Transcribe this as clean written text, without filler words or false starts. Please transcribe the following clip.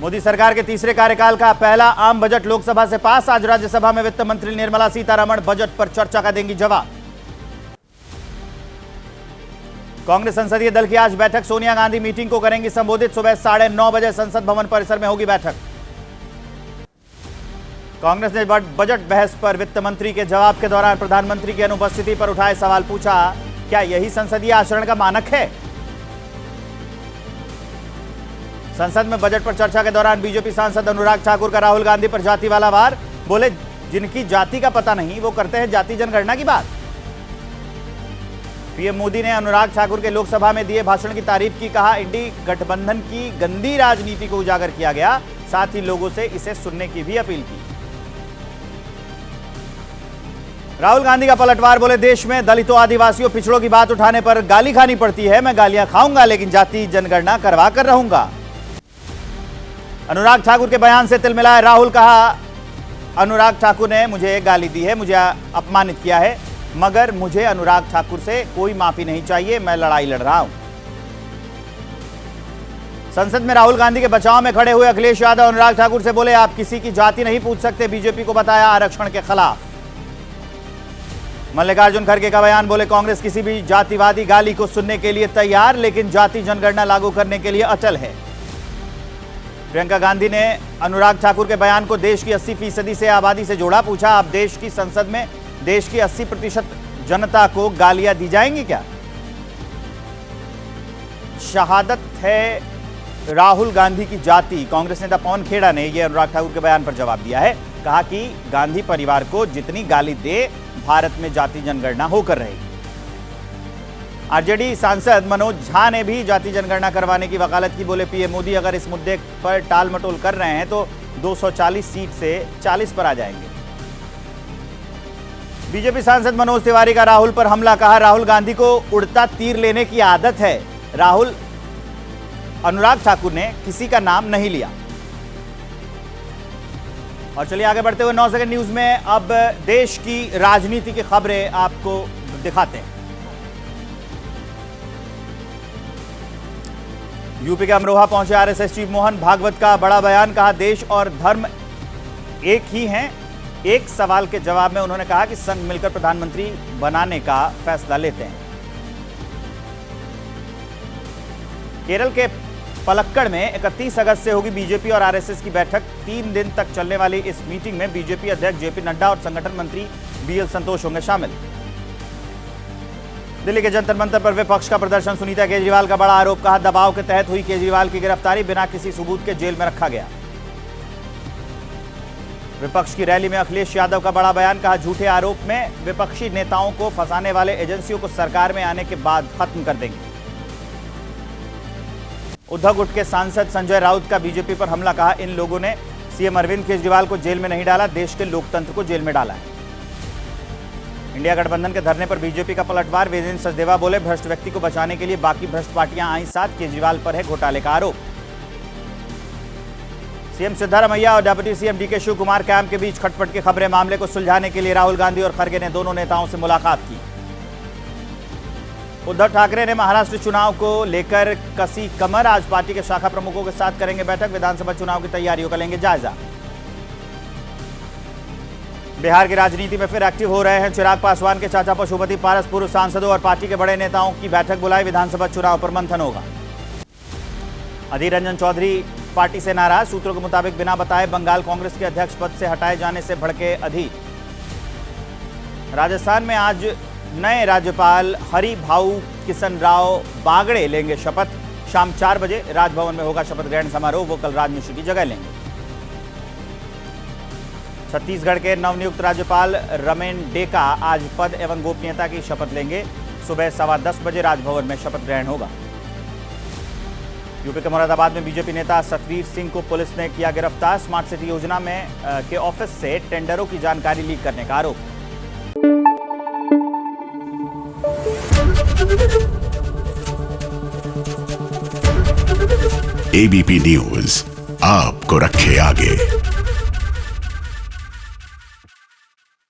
मोदी सरकार के तीसरे कार्यकाल का पहला आम बजट लोकसभा से पास। आज राज्यसभा में वित्त मंत्री निर्मला सीतारमण बजट पर चर्चा का देंगी जवाब। कांग्रेस संसदीय दल की आज बैठक। सोनिया गांधी मीटिंग को करेंगी संबोधित। सुबह 9:30 बजे संसद भवन परिसर में होगी बैठक। कांग्रेस ने बजट बहस पर वित्त मंत्री के जवाब के दौरान प्रधानमंत्री की अनुपस्थिति पर उठाए सवाल। पूछा, क्या यही संसदीय आचरण का मानक है? संसद में बजट पर चर्चा के दौरान बीजेपी सांसद अनुराग ठाकुर का राहुल गांधी पर जाति वाला वार। बोले, जिनकी जाति का पता नहीं वो करते हैं जाति जनगणना की बात। पीएम मोदी ने अनुराग ठाकुर के लोकसभा में दिए भाषण की तारीफ की। कहा, इंडी गठबंधन की गंदी राजनीति को उजागर किया गया, साथ ही लोगों से इसे सुनने की भी अपील की। राहुल गांधी का पलटवार। बोले, देश में दलितों, आदिवासियों, पिछड़ों की बात उठाने पर गाली खानी पड़ती है। मैं गालियां खाऊंगा लेकिन जाति जनगणना करवा कर रहूंगा। अनुराग ठाकुर के बयान से तिलमिलाए राहुल। कहा, अनुराग ठाकुर ने मुझे गाली दी है, मुझे अपमानित किया है, मगर मुझे अनुराग ठाकुर से कोई माफी नहीं चाहिए। मैं लड़ाई लड़ रहा हूं। संसद में राहुल गांधी के बचाव में खड़े हुए अखिलेश यादव अनुराग ठाकुर से बोले, आप किसी की जाति नहीं पूछ सकते। बीजेपी को बताया आरक्षण के खिलाफ। मल्लिकार्जुन खड़गे का बयान। बोले, कांग्रेस किसी भी जातिवादी गाली को सुनने के लिए तैयार, लेकिन जाति जनगणना लागू करने के लिए अटल है। प्रियंका गांधी ने अनुराग ठाकुर के बयान को देश की 80% से आबादी से जोड़ा। पूछा, अब देश की संसद में देश की 80% जनता को गालियां दी जाएंगी क्या? शहादत है राहुल गांधी की जाति। कांग्रेस नेता पवन खेड़ा ने यह अनुराग ठाकुर के बयान पर जवाब दिया है। कहा कि गांधी परिवार को जितनी गाली दे, भारत में जाति जनगणना होकर रहेगी। आरजेडी सांसद मनोज झा ने भी जाति जनगणना करवाने की वकालत की। बोले, पीएम मोदी अगर इस मुद्दे पर टाल मटोल कर रहे हैं तो 240 सीट से 40 पर आ जाएंगे। बीजेपी सांसद मनोज तिवारी का राहुल पर हमला। कहा, राहुल गांधी को उड़ता तीर लेने की आदत है। अनुराग ठाकुर ने किसी का नाम नहीं लिया। और चलिए आगे बढ़ते हुए 9 सेकंड न्यूज में अब देश की राजनीति की खबरें आपको दिखाते हैं। यूपी के अमरोहा पहुंचे आरएसएस चीफ मोहन भागवत का बड़ा बयान। कहा, देश और धर्म एक ही हैं। एक सवाल के जवाब में उन्होंने कहा कि संघ मिलकर प्रधानमंत्री बनाने का फैसला लेते हैं। केरल के पलक्कड़ में 31 अगस्त से होगी बीजेपी और आरएसएस की बैठक। 3 दिन तक चलने वाली इस मीटिंग में बीजेपी अध्यक्ष जेपी नड्डा और संगठन मंत्री बीएल संतोष होंगे शामिल। दिल्ली के जंतर मंतर पर विपक्ष का प्रदर्शन। सुनीता केजरीवाल का बड़ा आरोप। कहा, दबाव के तहत हुई केजरीवाल की गिरफ्तारी, बिना किसी सबूत के जेल में रखा गया। विपक्ष की रैली में अखिलेश यादव का बड़ा बयान। कहा, झूठे आरोप में विपक्षी नेताओं को फंसाने वाले एजेंसियों को सरकार में आने के बाद खत्म कर देंगे। उद्धव गुट के सांसद संजय राउत का बीजेपी पर हमला। कहा, इन लोगों ने सीएम अरविंद केजरीवाल को जेल में नहीं डाला, देश के लोकतंत्र को जेल में डाला है। इंडिया गठबंधन के धरने पर बीजेपी का पलटवार। वीरेंद्र सचदेवा बोले, भ्रष्ट व्यक्ति को बचाने के लिए बाकी भ्रष्ट पार्टियां आई साथ। केजरीवाल पर है घोटाले का आरोप। सीएम सिद्धारमैया और deputy CM DK Shiva Kumar camp के बीच खटपट की खबरें। मामले को सुलझाने के लिए राहुल गांधी और खड़गे ने दोनों नेताओं से मुलाकात की। उद्धव ठाकरे ने महाराष्ट्र चुनाव को लेकर कसी कमर। आज पार्टी के शाखा प्रमुखों के साथ करेंगे बैठक। विधानसभा चुनाव की तैयारियों का लेंगे जायजा। बिहार की राजनीति में फिर एक्टिव हो रहे हैं चिराग पासवान के चाचा पशुपति पारस। पूर्व सांसदों और पार्टी के बड़े नेताओं की बैठक बुलाई। विधानसभा चुनाव पर मंथन होगा। अधीर रंजन चौधरी पार्टी से नाराज। सूत्रों के मुताबिक बिना बताए बंगाल कांग्रेस के अध्यक्ष पद से हटाए जाने से भड़के अधीर। राजस्थान में आज नए राज्यपाल हरि भाऊ किशन राव बागड़े लेंगे शपथ। शाम 4 बजे राजभवन में होगा शपथ ग्रहण समारोह। वो कलराज मिश्र की जगह लेंगे। छत्तीसगढ़ के नवनियुक्त राज्यपाल रमेन डेका आज पद एवं गोपनीयता की शपथ लेंगे। सुबह 10:15 बजे राजभवन में शपथ ग्रहण होगा। यूपी के मुरादाबाद में बीजेपी नेता सतवीर सिंह को पुलिस ने किया गिरफ्तार। स्मार्ट सिटी योजना में के ऑफिस से टेंडरों की जानकारी लीक करने का आरोप। एबीपी न्यूज आपको रखे आगे।